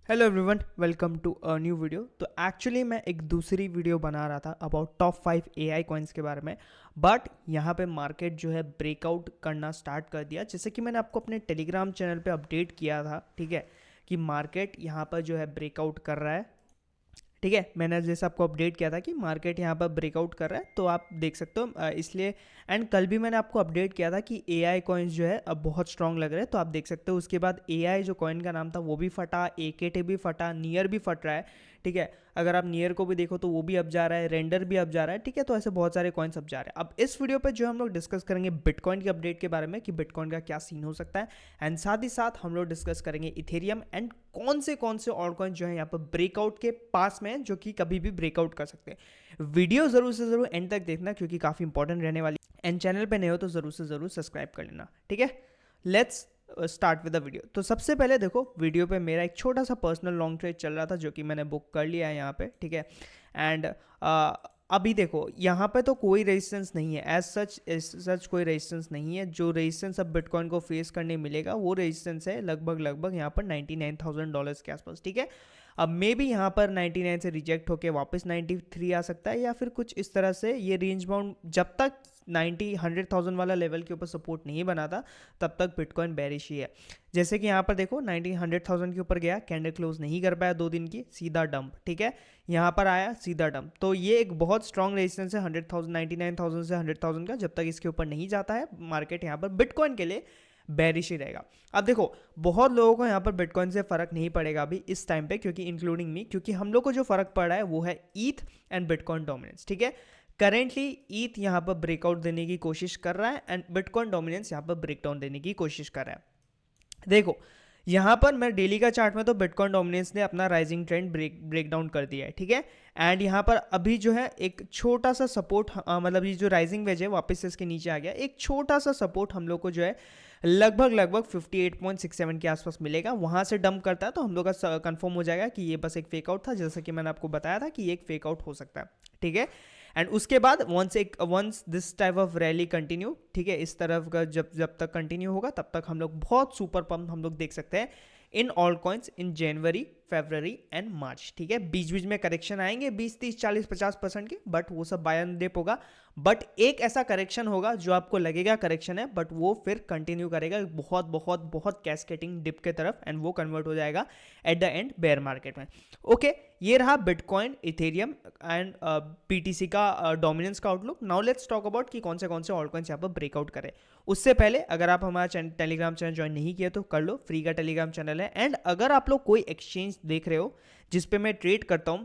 Hello everyone, welcome to a new video. तो actually मैं एक दूसरी वीडियो बना रहा था अबाउट टॉप 5 एआई कॉइन्स के बारे में। बट यहाँ पे मार्केट जो है ब्रेकआउट करना स्टार्ट कर दिया, जैसे कि मैंने आपको अपने टेलीग्राम चैनल पे अपडेट किया था, ठीक है, कि मार्केट यहाँ पर जो है ब्रेकआउट कर रहा है। ठीक है, मैंने जैसे आपको अपडेट किया था कि मार्केट यहाँ पर ब्रेकआउट कर रहा है, तो आप देख सकते हो इसलिए। एंड कल भी मैंने आपको अपडेट किया था कि एआई कॉइन्स जो है अब बहुत स्ट्रांग लग रहे हैं, तो आप देख सकते हो। उसके बाद एआई जो कॉइन का नाम था वो भी फटा, एकेटे भी फटा, नियर भी फट रहा है। ठीक है, अगर आप नियर को भी देखो तो वो भी अब जा रहा है, रेंडर भी अब जा रहा है। ठीक है, तो ऐसे बहुत सारे कॉइन्स अब जा रहे हैं। अब इस वीडियो पे जो हम लोग डिस्कस करेंगे बिटकॉइन के अपडेट के बारे में कि बिटकॉइन का क्या सीन हो सकता है। एंड साथ ही साथ हम लोग डिस्कस करेंगे इथेरियम एंड कौन से ऑल्ट कॉइन जो है यहाँ पर ब्रेकआउट के पास में हैं, जो कि कभी भी ब्रेकआउट कर सकते हैं। वीडियो जरूर से जरूर एंड तक देखना, क्योंकि काफी इंपॉर्टेंट रहने वाली। एंड चैनल पे नए हो तो जरूर से जरूर सब्सक्राइब कर लेना। ठीक है, let's start with the video. तो सबसे पहले देखो, वीडियो पे मेरा एक छोटा सा पर्सनल लॉन्ग ट्रेड चल रहा था, जो कि मैंने बुक कर लिया है यहाँ पे। ठीक है, एंड अभी देखो यहाँ पे तो कोई रेजिस्टेंस नहीं है, एज सच कोई रेजिस्टेंस नहीं है। जो रेजिस्टेंस अब बिटकॉइन को फेस करने मिलेगा वो रेजिस्टेंस है लगभग यहाँ पर $99,000 के आसपास। ठीक है, अब मे बी यहाँ पर 99 से रिजेक्ट होके वापस 93 आ सकता है, या फिर कुछ इस तरह से। ये रेंज बाउंड जब तक 100,000 वाला लेवल के ऊपर सपोर्ट नहीं बनाता तब तक बिटकॉइन बेरिश ही है। जैसे कि यहाँ पर देखो 100,000 के ऊपर गया, कैंडल क्लोज नहीं कर पाया 2 दिन की, सीधा डंप। ठीक है, यहाँ पर आया सीधा डंप। तो ये एक बहुत स्ट्रॉन्ग रेजिस्टेंस है 100,000, 99,000 से 100,000 का। जब तक इसके ऊपर नहीं जाता है मार्केट यहाँ पर बिटकॉइन के लिए बेरिश ही रहेगा। अब देखो, बहुत लोगों को यहाँ पर बिटकॉइन से फर्क नहीं पड़ेगा अभी इस टाइम पे, क्योंकि इंक्लूडिंग मी, क्योंकि हम लोग को जो फर्क पड़ रहा है वो है ईथ एंड बिटकॉइन डोमिनेंस। ठीक है, करेंटली ईथ यहाँ पर ब्रेकआउट देने की कोशिश कर रहा है एंड बिटकॉइन डोमिनेंस यहाँ पर ब्रेकडाउन देने की कोशिश कर रहा है। देखो यहाँ पर मैं डेली का चार्ट में तो बिटकॉइन डोमिनेंस ने अपना राइजिंग ट्रेंड ब्रेक डाउन कर दिया है। ठीक है, एंड यहाँ पर अभी जो है एक छोटा सा सपोर्ट, मतलब ये जो राइजिंग वेज है वापस से इसके नीचे आ गया। एक छोटा सा सपोर्ट हम लोग को जो है लगभग 58.67 के आसपास मिलेगा। वहां से डंप करता है तो हम लोग का कंफर्म हो जाएगा कि ये बस एक फेक आउट था, जैसा कि मैंने आपको बताया था कि ये एक फेक आउट हो सकता है। ठीक है, एंड उसके बाद once this type of rally continue, ठीक है, इस तरफ का जब जब तक कंटिन्यू होगा तब तक हम लोग बहुत सुपर पंप हम लोग देख सकते हैं in all coins in January, February and March. ठीक है, बीच बीच में करेक्शन आएंगे 20, 30, 40, 50% के, बट वो सब बाय एंड डिप होगा। बट एक ऐसा करेक्शन होगा जो आपको लगेगा करेक्शन है, बट वो फिर कंटिन्यू करेगा बहुत बहुत बहुत कैस्केटिंग डिप के तरफ, एंड वो कन्वर्ट हो जाएगा at the end bear market में। ओके, ये रहा बिटकॉइन, इथेरियम एंड बीटीसी का डोमिनेंस का outlook. Now let's talk about कि कौन से ऑल्ट कॉइन्स यहाँ पर ब्रेकआउट करें। उससे पहले अगर आप हमारा टेलीग्राम चैनल ज्वाइन नहीं किया तो कर लो, फ्री का टेलीग्राम चैनल है। एंड अगर आप लोग कोई एक्सचेंज देख रहे हो जिसपे मैं ट्रेड करता हूं,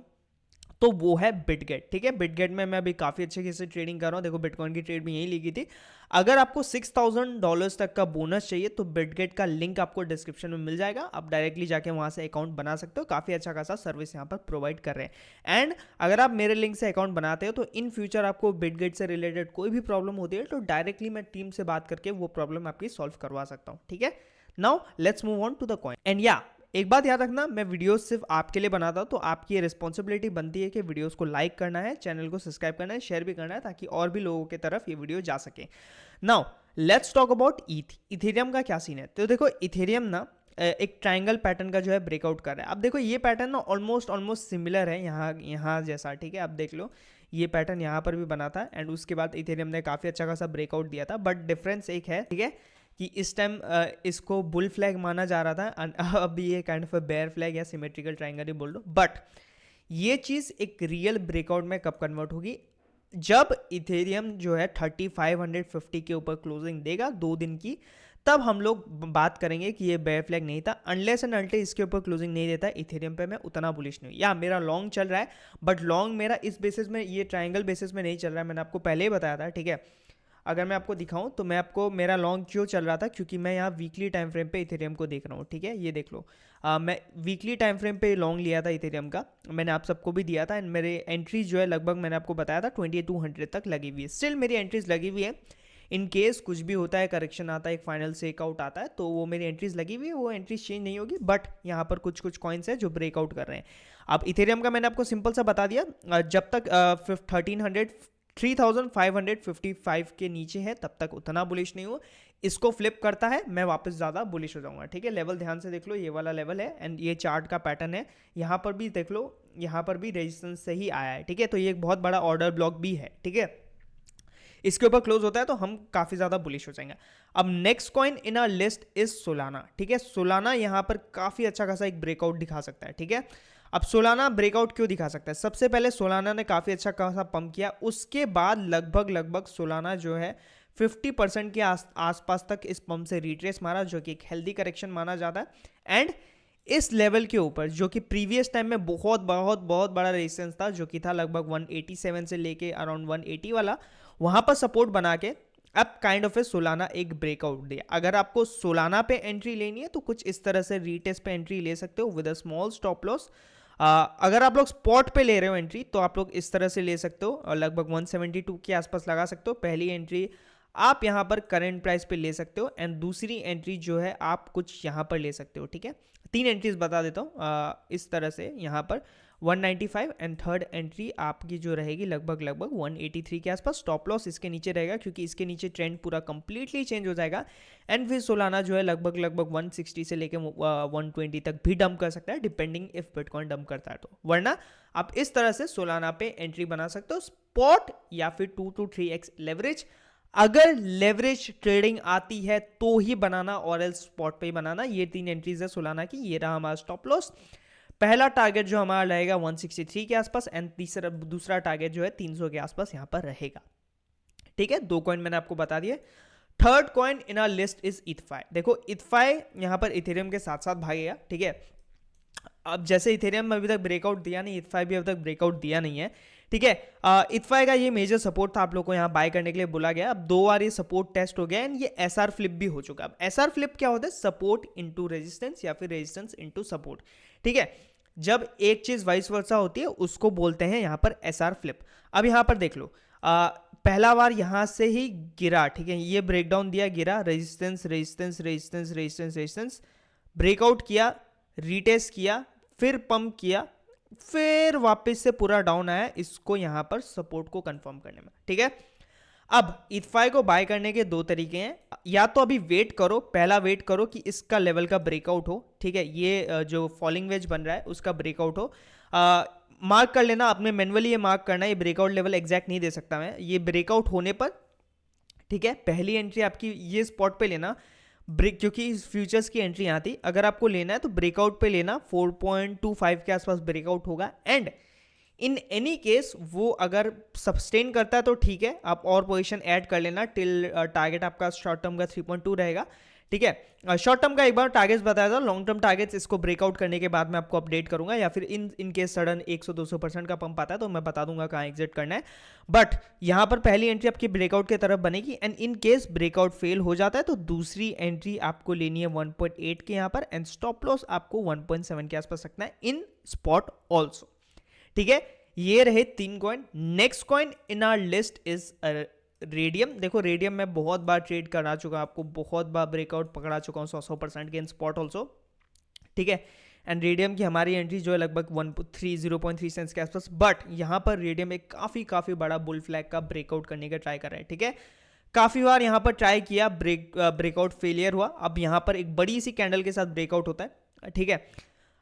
तो वो है बिटगेट। ठीक है, बिटगेट में मैं अभी काफी अच्छे से ट्रेडिंग कर रहा हूँ। देखो, बिटकॉइन की ट्रेड में यही ली थी। अगर आपको $6,000 तक का बोनस चाहिए तो बिटगेट का लिंक आपको डिस्क्रिप्शन में मिल जाएगा, आप डायरेक्टली जाके वहां से अकाउंट बना सकते हो। काफी अच्छा खासा सर्विस यहाँ पर प्रोवाइड कर रहे हैं। एंड अगर आप मेरे लिंक से अकाउंट बनाते हो तो इन फ्यूचर आपको बिटगेट से रिलेटेड कोई भी प्रॉब्लम होती है तो डायरेक्टली मैं टीम से बात करके वो प्रॉब्लम आपकी सॉल्व करवा सकता हूँ। ठीक है, now let's move on to the coin. And या एक बात याद रखना, मैं वीडियोस सिर्फ आपके लिए बनाता हूं, तो आपकी ये रिस्पॉन्सिबिलिटी बनती है कि वीडियोस को लाइक करना है, चैनल को सब्सक्राइब करना है, शेयर भी करना है, ताकि और भी लोगों की तरफ ये वीडियो जा सके। Now let's talk about Ethereum का क्या सीन है। तो देखो, इथेरियम ना एक ट्रायंगल पैटर्न का जो है ब्रेकआउट कर रहा है। अब देखो, ये पैटर्न ना ऑलमोस्ट सिमिलर है यहाँ जैसा। ठीक है, आप देख लो, ये पैटर्न यहाँ पर भी बना था एंड उसके बाद इथेरियम ने काफी अच्छा खासा ब्रेकआउट दिया था। बट डिफरेंस एक है, ठीक है, कि इस टाइम इसको बुल फ्लैग माना जा रहा था, अब ये काइंड ऑफ बेयर फ्लैग या सिमेट्रिकल ट्रायंगल ही बोल लो। बट ये चीज एक रियल ब्रेकआउट में कब कन्वर्ट होगी, जब इथेरियम जो है 3550 के ऊपर क्लोजिंग देगा 2 दिन की, तब हम लोग बात करेंगे कि ये बेयर फ्लैग नहीं था। अनलेस एंड अनटिल इसके ऊपर क्लोजिंग नहीं देता इथेरियम पे मैं उतना बुलिश नहीं हूँ। या मेरा लॉन्ग चल रहा है, बट लॉन्ग मेरा इस बेसिस में, ये ट्रायंगल बेसिस में नहीं चल रहा है, मैंने आपको पहले ही बताया था। ठीक है, अगर मैं आपको दिखाऊं तो मैं आपको, मेरा लॉन्ग क्यों चल रहा था, क्योंकि मैं यहाँ वीकली टाइम फ्रेम पे इथेरियम को देख रहा हूँ। ठीक है, ये देख लो, मैं वीकली टाइम फ्रेम पे लॉन्ग लिया था इथेरियम का, मैंने आप सबको भी दिया था। एंड मेरे एंट्रीज जो है लगभग मैंने आपको बताया था 2200 तक लगी हुई है। स्टिल मेरी एंट्रीज लगी हुई है। इन केस कुछ भी होता है, करेक्शन आता है, एक फाइनल सेक आउट आता है, तो वो मेरी एंट्रीज लगी हुई है, वो एंट्रीज चेंज नहीं होगी। बट यहाँ पर कुछ कॉइन्स है जो ब्रेकआउट कर रहे हैं। अब इथेरियम का मैंने आपको सिंपल सा बता दिया, जब तक 1300 3555 के नीचे है तब तक उतना बुलिश नहीं हो। इसको फ्लिप करता है, मैं वापस ज़्यादा बुलिश हो जाऊंगा। ठीक है, लेवल ध्यान से देख लो, ये वाला लेवल है एंड ये चार्ट का पैटर्न है। यहाँ पर भी देख लो, यहाँ पर भी रेजिस्टेंस से ही आया है। ठीक है, तो ये एक बहुत बड़ा ऑर्डर ब्लॉक भी है। ठीक है, इसके ऊपर क्लोज होता है तो हम काफ़ी ज़्यादा बुलिश हो जाएंगे। अब next coin in our list is Solana. ठीक है, सोलाना यहाँ पर काफ़ी अच्छा खासा एक ब्रेकआउट दिखा सकता है। ठीक है, अब सोलाना ब्रेकआउट क्यों दिखा सकता है? सबसे पहले सोलाना ने काफ़ी अच्छा खासा पंप किया, उसके बाद लगभग सोलाना जो है 50% के आसपास तक इस पंप से रिट्रेस मारा, जो कि एक हेल्दी करेक्शन माना जाता है। एंड इस लेवल के ऊपर जो कि प्रीवियस टाइम में बहुत बहुत बहुत बड़ा रेजिस्टेंस था, जो कि था लगभग 187 से लेके अराउंड 180 वाला, वहां पर सपोर्ट बना के अब काइंड ऑफ ए सोलाना एक ब्रेकआउट दिया। अगर आपको सोलाना पे एंट्री लेनी है तो कुछ इस तरह से रीटेस्ट पे एंट्री ले सकते हो with a small stop loss. अगर आप लोग स्पॉट पे ले रहे हो एंट्री तो आप लोग इस तरह से ले सकते हो और लगभग 172 के आसपास लगा सकते हो। पहली एंट्री आप यहाँ पर करंट प्राइस पे ले सकते हो एंड दूसरी एंट्री जो है आप कुछ यहाँ पर ले सकते हो। ठीक है, 3 एंट्रीज बता देता हूँ इस तरह से, यहाँ पर 195 एंड थर्ड एंट्री आपकी जो रहेगी लगभग 183 के आसपास। स्टॉप लॉस इसके नीचे रहेगा क्योंकि इसके नीचे ट्रेंड पूरा कंप्लीटली चेंज हो जाएगा। एंड फिर सोलाना जो है लगभग 160 से लेके 120 तक भी डंप कर सकता है, डिपेंडिंग इफ बिटकॉइन डंप करता है तो। वरना आप इस तरह से सोलाना पे एंट्री बना सकते हो, स्पॉट या फिर 2 to 3x लेवरेज। अगर लेवरेज ट्रेडिंग आती है तो ही बनाना और एल्स स्पॉट पे ही बनाना। ये 3 एंट्रीज है सोलाना की। ये रहा हमारा स्टॉप लॉस। पहला टारगेट जो हमारा रहेगा 163 के आसपास एंड दूसरा टारगेट जो है 300 के आसपास यहाँ पर रहेगा। ठीक है, 2 कॉइन मैंने आपको बता दिए। Third coin in our list is ETHFI. देखो इथफाई यहाँ पर इथेरियम के साथ साथ भागेगा। ठीक है, अब जैसे इथेरियम में अभी तक ब्रेकआउट दिया नहीं, इथफाई भी अभी तक ब्रेकआउट दिया नहीं है। ठीक है, इथफाई का ये मेजर सपोर्ट था, आप लोग को यहाँ बाय करने के लिए बोला गया। अब 2 बार ये सपोर्ट टेस्ट हो गया एंड ये एसआर फ्लिप भी हो चुका। अब एसआर फ्लिप क्या होता है? सपोर्ट इनटू रेजिस्टेंस या फिर रेजिस्टेंस इनटू सपोर्ट। ठीक है, जब एक चीज वाइस वर्सा होती है उसको बोलते हैं यहाँ पर एसआर फ्लिप। अब यहाँ पर देख लो, पहला बार यहां से ही गिरा। ठीक है, ये ब्रेकडाउन दिया, गिरा, resistance resistance resistance resistance resistance, breakout किया, रीटेस्ट किया, फिर पंप किया, फिर वापस से पूरा डाउन आया इसको यहां पर सपोर्ट को कंफर्म करने में। ठीक है, अब इथफाई को बाय करने के 2 तरीके हैं। या तो अभी वेट करो, पहला वेट करो कि इसका लेवल का ब्रेकआउट हो। ठीक है, ये जो फॉलिंग वेज बन रहा है उसका ब्रेकआउट हो। मार्क कर लेना, आपने मैनुअली ये मार्क करना है। ये ब्रेकआउट लेवल एग्जैक्ट नहीं दे सकता मैं। ये ब्रेकआउट होने पर, ठीक है, पहली एंट्री आपकी ये स्पॉट पे लेना, क्योंकि फ्यूचर्स की एंट्री यहाँ थी। अगर आपको लेना है तो ब्रेकआउट पे लेना, 4.25 के आसपास ब्रेकआउट होगा। एंड इन एनी केस वो अगर सस्टेन करता है तो ठीक है, आप और पोजीशन ऐड कर लेना टिल टारगेट आपका शॉर्ट टर्म का 3.2 रहेगा। ठीक है, शॉर्ट टर्म का एक बार टारगेट्स बताया था, लॉन्ग टर्म टारगेट्स इसको ब्रेकआउट करने के बाद मैं आपको अपडेट करूंगा, या फिर इन केस सडन 100-200% का पंप आता है तो मैं बता दूंगा कहाँ एग्जिट करना है। बट यहाँ पर पहली एंट्री आपकी ब्रेकआउट की तरफ बनेगी and in case breakout fail हो जाता है तो दूसरी एंट्री आपको लेनी है 1.8 के यहाँ पर एंड स्टॉप लॉस आपको 1.7 के आसपास रखना है इन स्पॉट ऑल्सो। ठीक है, ये रहे 3 coin. Next coin in our list is Radium. देखो रेडियम मैं बहुत बार ट्रेड करा चुका, आपको बहुत बार ब्रेकआउट पकड़ा चुका हूँ 100% के इन स्पॉट ऑल्सो। ठीक है, एंड रेडियम की हमारी एंट्री जो है लगभग 0.3 सेंट्स के आसपास। बट यहाँ पर रेडियम एक काफी बड़ा बुल फ्लैग का ब्रेकआउट करने का ट्राई कर रहा है। ठीक है, काफी बार यहाँ पर ट्राई किया, ब्रेकआउट फेलियर हुआ। अब यहाँ पर एक बड़ी सी कैंडल के साथ ब्रेकआउट होता है। ठीक है,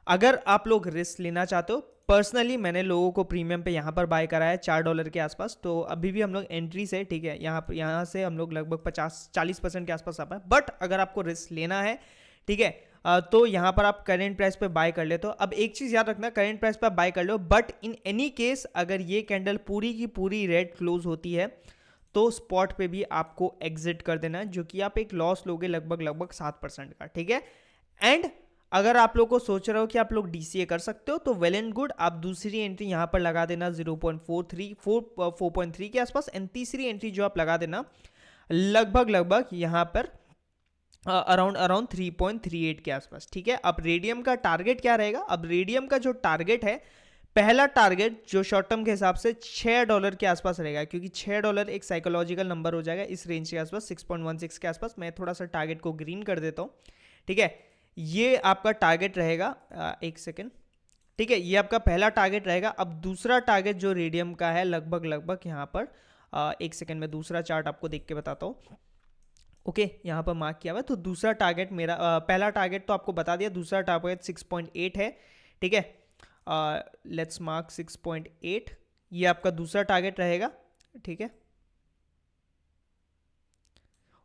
अगर आप लोग रिस्क लेना चाहते हो, पर्सनली मैंने लोगों को प्रीमियम पे यहाँ पर बाय करा है $4 के आसपास, तो अभी भी हम लोग एंट्री से, ठीक है, यहाँ से हम लोग लगभग 50-40% के आसपास आ पाए। बट अगर आपको रिस्क लेना है, ठीक है, तो यहाँ पर आप करेंट प्राइस पे बाय कर लेते हो। अब एक चीज़ याद रखना, करेंट प्राइस पे आप बाय कर लो, बट इन एनी केस अगर ये कैंडल पूरी की पूरी रेड क्लोज होती है तो स्पॉट पे भी आपको एग्जिट कर देना है, जो कि आप एक लॉस लोगे लगभग 7% का। ठीक है, एंड अगर आप लोग को सोच रहे हो कि आप लोग डीसीए कर सकते हो तो वेल एंड गुड, आप दूसरी एंट्री यहाँ पर लगा देना 4.3 के आसपास एंड तीसरी एंट्री जो आप लगा देना लगभग यहाँ पर अराउंड 3.38 के आसपास। ठीक है, अब रेडियम का टारगेट क्या रहेगा? अब रेडियम का जो टारगेट है, पहला टारगेट जो शॉर्ट टर्म के हिसाब से $6 के आसपास रहेगा, क्योंकि $6 एक साइकोलॉजिकल नंबर हो जाएगा इस रेंज के आसपास, 6.16 के आसपास। मैं थोड़ा सा टारगेट को ग्रीन कर देता हूँ। ठीक है, ये आपका टारगेट रहेगा, एक सेकेंड। ठीक है, ये आपका पहला टारगेट रहेगा। अब दूसरा टारगेट जो रेडियम का है लगभग यहाँ पर, एक सेकेंड में दूसरा चार्ट आपको देख के बताता हूँ। ओके, यहाँ पर मार्क किया हुआ है। तो दूसरा टारगेट मेरा पहला टारगेट तो आपको बता दिया, दूसरा टारगेट 6.8 है, ठीक है। लेट्स मार्क 6.8, ये आपका दूसरा टारगेट रहेगा, ठीक है।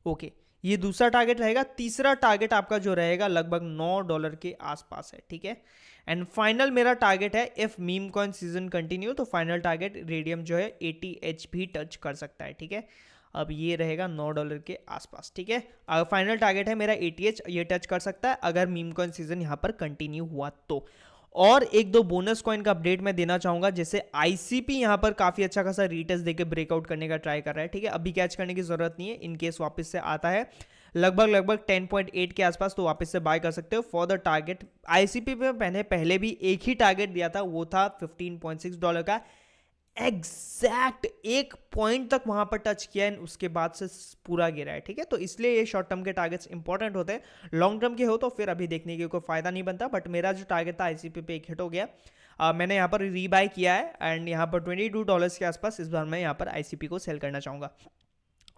ओके, ये दूसरा टारगेट रहेगा। तीसरा टारगेट आपका जो रहेगा लगभग $9 के आसपास है, ठीक है। एंड फाइनल मेरा टारगेट है, if meme coin season continue, तो फाइनल टारगेट रेडियम जो है 80H भी टच कर सकता है, ठीक है। अब ये रहेगा $9 के आसपास, ठीक है। अगर फाइनल टारगेट है मेरा 80H, ये टच कर सकता है अगर मीम कॉइन सीजन यहाँ पर कंटिन्यू हुआ तो। और एक दो बोनस कॉइन का अपडेट मैं देना चाहूंगा, जैसे आईसीपी यहाँ पर काफी अच्छा खासा रीटेस्ट देके ब्रेकआउट करने का ट्राई कर रहा है, ठीक है। अभी कैच करने की जरूरत नहीं है, इनकेस वापस से आता है लगभग 10.8 के आसपास, तो वापस से बाय कर सकते हो फॉर द टारगेट। आईसीपी पे मैंने पहले भी एक ही टारगेट दिया था, वो था $15.6 का। एग्जैक्ट एक पॉइंट तक वहां पर टच किया है, उसके बाद से पूरा गिरा है, ठीक है। तो इसलिए ये शॉर्ट टर्म के टारगेट्स इंपॉर्टेंट होते हैं, लॉन्ग टर्म के हो तो फिर अभी देखने की कोई फायदा नहीं बनता। बट मेरा जो टारगेट था आईसीपी पे एक हिट हो गया, मैंने यहाँ पर रीबाय किया है एंड यहाँ पर $22 के आसपास इस बार मैं यहाँ पर आईसीपी को सेल करना चाहूंगा।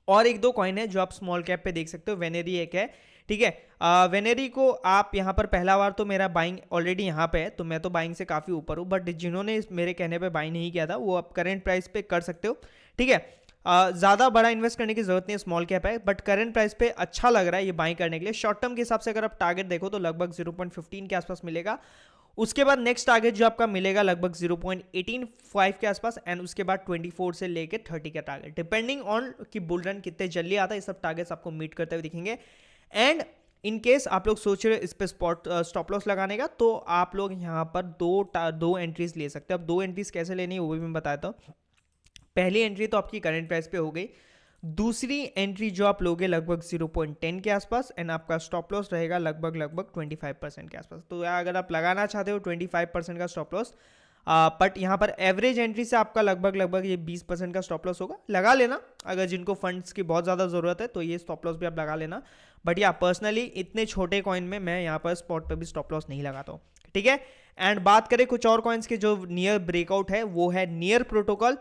और एक दो कॉइन है जो आप स्मॉल कैप पे देख सकते हो, वेनेरी एक है, ठीक है। वेनेरी को आप यहाँ पर पहला बार तो मेरा बाइंग ऑलरेडी यहाँ पे है, तो मैं तो बाइंग से काफ़ी ऊपर हूँ, बट जिन्होंने मेरे कहने पे बाइंग नहीं किया था वो आप करंट प्राइस पे कर सकते हो, ठीक है। ज़्यादा बड़ा इन्वेस्ट करने की जरूरत नहीं है, स्मॉल कैप है, बट करंट प्राइस पे अच्छा लग रहा है ये बाइंग करने के लिए। शॉर्ट टर्म के हिसाब से अगर आप टारगेट देखो तो लगभग 0.15 के आसपास मिलेगा। उसके बाद नेक्स्ट टारगेट जो आपका मिलेगा लगभग 0.185 के आसपास, एंड उसके बाद 24 से लेके 30 का टारगेट, डिपेंडिंग ऑन कि बुल रन कितने जल्दी आता है, ये सब टारगेट्स आपको मीट करते हुए दिखेंगे। एंड इन केस आप लोग सोच रहे हो इस पे स्टॉप लॉस लगाने का, तो आप लोग यहाँ पर दो एंट्रीज ले सकते हो। अब दो एंट्रीज कैसे लेनी है वो भी मैं बताता हूँ। पहली एंट्री तो आपकी करंट प्राइस पे हो गई, दूसरी एंट्री जो आप लोगे लगभग 0.10 के आसपास, एंड आपका स्टॉप लॉस रहेगा लगभग 25% के आसपास। तो अगर आप लगाना चाहते हो 25% का स्टॉप लॉस, बट यहाँ पर एवरेज एंट्री से आपका लगभग ये 20% का स्टॉप लॉस होगा, लगा लेना। अगर जिनको फंड्स की बहुत ज़्यादा ज़रूरत है तो ये स्टॉप लॉस भी आप लगा लेना। बट या पर्सनली इतने छोटे कॉइन में मैं यहाँ पर स्पॉट पर भी स्टॉप लॉस नहीं लगाता हूँ, ठीक है। एंड बात करें कुछ और कॉइन्स के जो नियर ब्रेकआउट है, वो है नियर प्रोटोकॉल।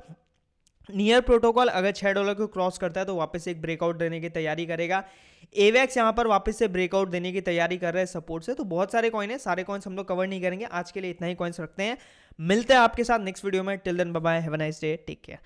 नियर प्रोटोकॉल अगर $6 को क्रॉस करता है तो वापस से एक ब्रेकआउट देने की तैयारी करेगा। एवेक्स यहाँ पर वापस से ब्रेकआउट देने की तैयारी कर रहे हैं सपोर्ट से। तो बहुत सारे कॉइन है, सारे कॉइन्स हम लोग कवर नहीं करेंगे, आज के लिए इतना ही कॉइन्स रखते हैं। मिलते हैं आपके साथ नेक्स्ट वीडियो में, till then bye bye, have a nice day, take care.